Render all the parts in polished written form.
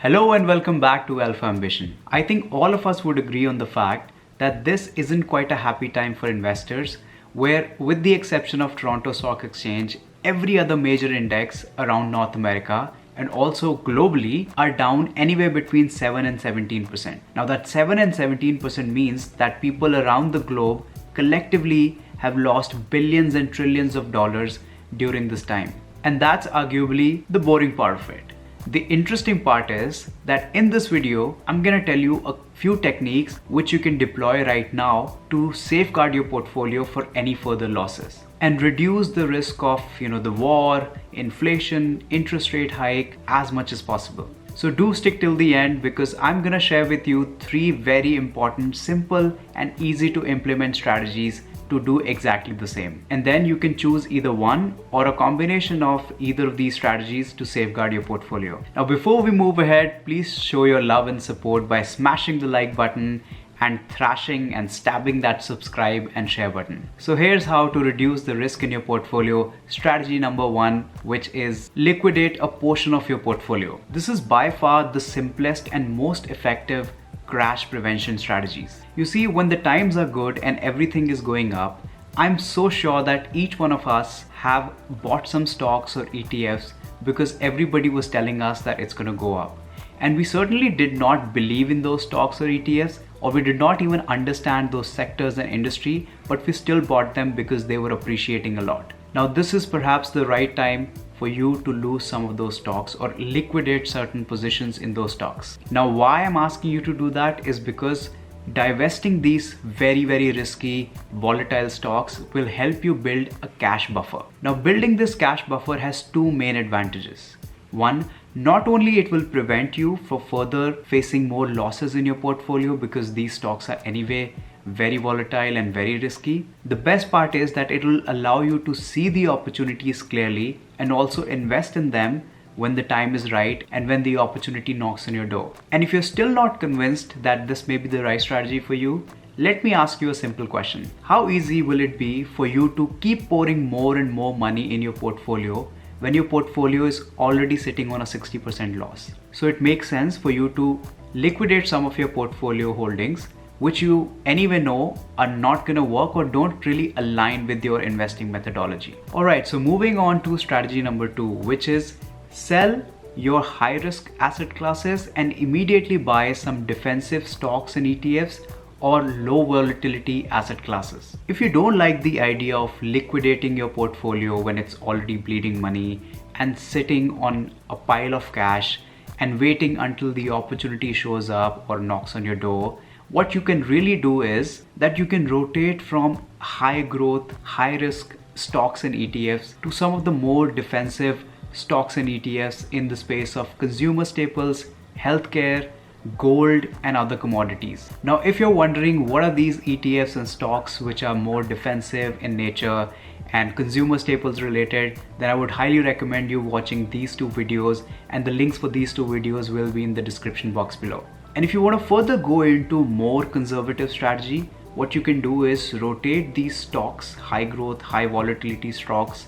Hello and welcome back to Alpha Ambition. I think all of us would agree on the fact that this isn't quite a happy time for investors, where, with the exception of Toronto Stock Exchange, every other major index around North America and also globally are down anywhere between 7 and 17%. Now, that 7 and 17% means that people around the globe collectively have lost billions and trillions of dollars during this time. And that's arguably the boring part of it. The interesting part is that in this video, I'm gonna tell you a few techniques which you can deploy right now to safeguard your portfolio for any further losses and reduce the risk of, the war, inflation, interest rate hike as much as possible. So do stick till the end because I'm gonna share with you 3 very important, simple and easy to implement strategies to do exactly the same. And then you can choose either one or a combination of either of these strategies to safeguard your portfolio. Now, before we move ahead, please show your love and support by smashing the like button and thrashing and stabbing that subscribe and share button. So here's how to reduce the risk in your portfolio. Strategy number 1, which is liquidate a portion of your portfolio. This is by far the simplest and most effective crash prevention strategies. You see, when the times are good and everything is going up, I'm so sure that each one of us have bought some stocks or ETFs because everybody was telling us that it's going to go up. And we certainly did not believe in those stocks or ETFs, or we did not even understand those sectors and industry, but we still bought them because they were appreciating a lot. Now, this is perhaps the right time for you to lose some of those stocks or liquidate certain positions in those stocks. Now, why I'm asking you to do that is because divesting these very, very risky, volatile stocks will help you build a cash buffer. Now, building this cash buffer has 2 main advantages. One, not only it will prevent you from further facing more losses in your portfolio because these stocks are anyway very volatile and very risky. The best part is that it will allow you to see the opportunities clearly and also invest in them when the time is right and when the opportunity knocks on your door. And if you're still not convinced that this may be the right strategy for you, let me ask you a simple question. How easy will it be for you to keep pouring more and more money in your portfolio when your portfolio is already sitting on a 60% loss? So it makes sense for you to liquidate some of your portfolio holdings which you anyway know are not gonna work or don't really align with your investing methodology. Alright, so moving on to strategy number 2, which is sell your high risk asset classes and immediately buy some defensive stocks and ETFs or low volatility asset classes. If you don't like the idea of liquidating your portfolio when it's already bleeding money and sitting on a pile of cash and waiting until the opportunity shows up or knocks on your door, what you can really do is that you can rotate from high growth, high risk stocks and ETFs to some of the more defensive stocks and ETFs in the space of consumer staples, healthcare, gold and other commodities. Now, if you're wondering what are these ETFs and stocks which are more defensive in nature and consumer staples related, then I would highly recommend you watching these 2 videos, and the links for these 2 videos will be in the description box below. And if you want to further go into more conservative strategy, what you can do is rotate these stocks, high growth, high volatility stocks,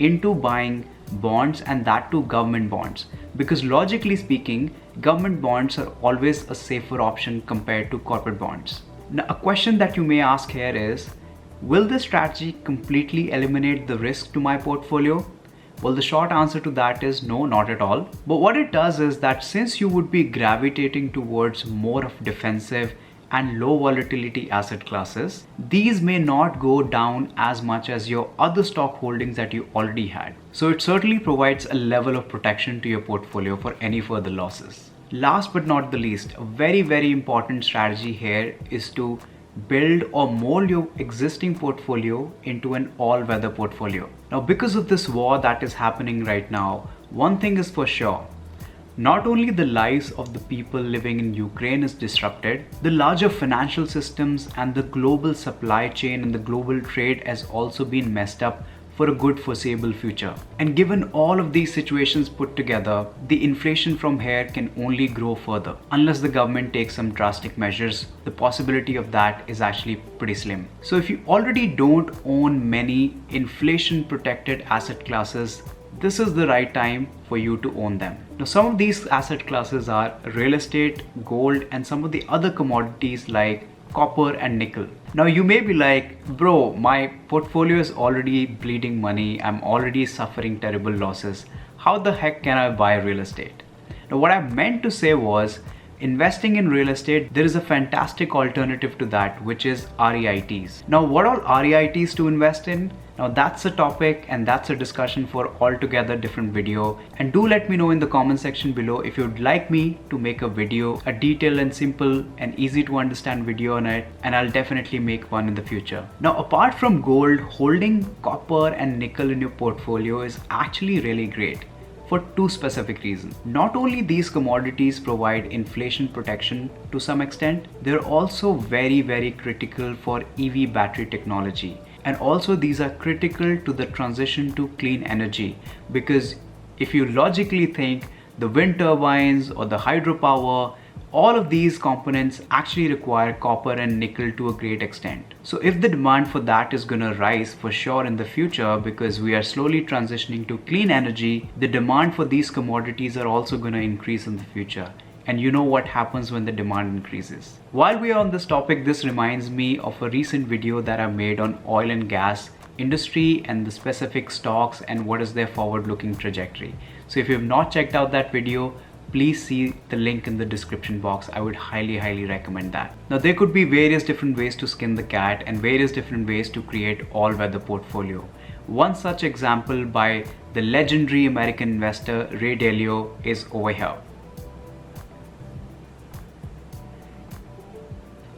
into buying bonds, and that too government bonds. Because logically speaking, government bonds are always a safer option compared to corporate bonds. Now, a question that you may ask here is, will this strategy completely eliminate the risk to my portfolio? Well, the short answer to that is no, not at all. But what it does is that since you would be gravitating towards more of defensive and low volatility asset classes, these may not go down as much as your other stock holdings that you already had. So it certainly provides a level of protection to your portfolio for any further losses. Last but not the least, a very, very important strategy here is to build or mold your existing portfolio into an all-weather portfolio. Now, because of this war that is happening right now, one thing is for sure. Not only the lives of the people living in Ukraine is disrupted, the larger financial systems and the global supply chain and the global trade has also been messed up for a good foreseeable future. And given all of these situations put together, the inflation from here can only grow further. Unless the government takes some drastic measures, the possibility of that is actually pretty slim. So if you already don't own many inflation protected asset classes, this is the right time for you to own them. Now, some of these asset classes are real estate, gold, and some of the other commodities like copper and nickel. Now, you may be like, bro, my portfolio is already bleeding money. I'm already suffering terrible losses. How the heck can I buy real estate? Now, what I meant to say was, investing in real estate, there is a fantastic alternative to that, which is REITs. Now, what are REITs to invest in? Now, that's a topic and that's a discussion for altogether different video. And do let me know in the comment section below if you'd like me to make a video, a detailed and simple and easy to understand video on it, and I'll definitely make one in the future. Now, apart from gold, holding copper and nickel in your portfolio is actually really great, for two specific reasons. Not only these commodities provide inflation protection to some extent, they're also very critical for EV battery technology. And also these are critical to the transition to clean energy, because if you logically think, the wind turbines or the hydropower, all of these components actually require copper and nickel to a great extent. So if the demand for that is gonna rise for sure in the future, because we are slowly transitioning to clean energy, the demand for these commodities are also gonna increase in the future. And you know what happens when the demand increases. While we are on this topic, this reminds me of a recent video that I made on oil and gas industry and the specific stocks and what is their forward-looking trajectory. So if you have not checked out that video, please see the link in the description box. I would highly recommend that. Now, there could be various different ways to skin the cat and various different ways to create all-weather portfolio. One such example by the legendary American investor Ray Dalio is over here.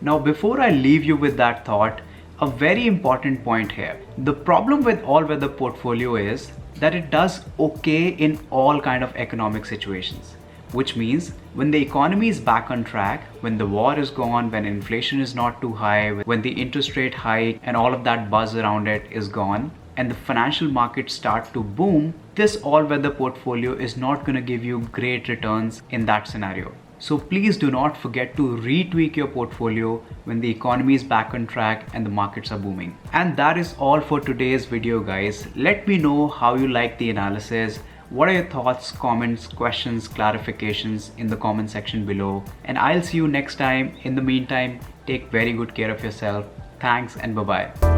Now, before I leave you with that thought, a very important point here. The problem with all-weather portfolio is that it does okay in all kind of economic situations. Which means when the economy is back on track, when the war is gone, when inflation is not too high, when the interest rate hike and all of that buzz around it is gone, and the financial markets start to boom, this all-weather portfolio is not going to give you great returns in that scenario. So please do not forget to retweak your portfolio when the economy is back on track and the markets are booming. And that is all for today's video, guys. Let me know how you like the analysis. What are your thoughts, comments, questions, clarifications in the comment section below. And I'll see you next time. In the meantime, take very good care of yourself. Thanks and bye-bye.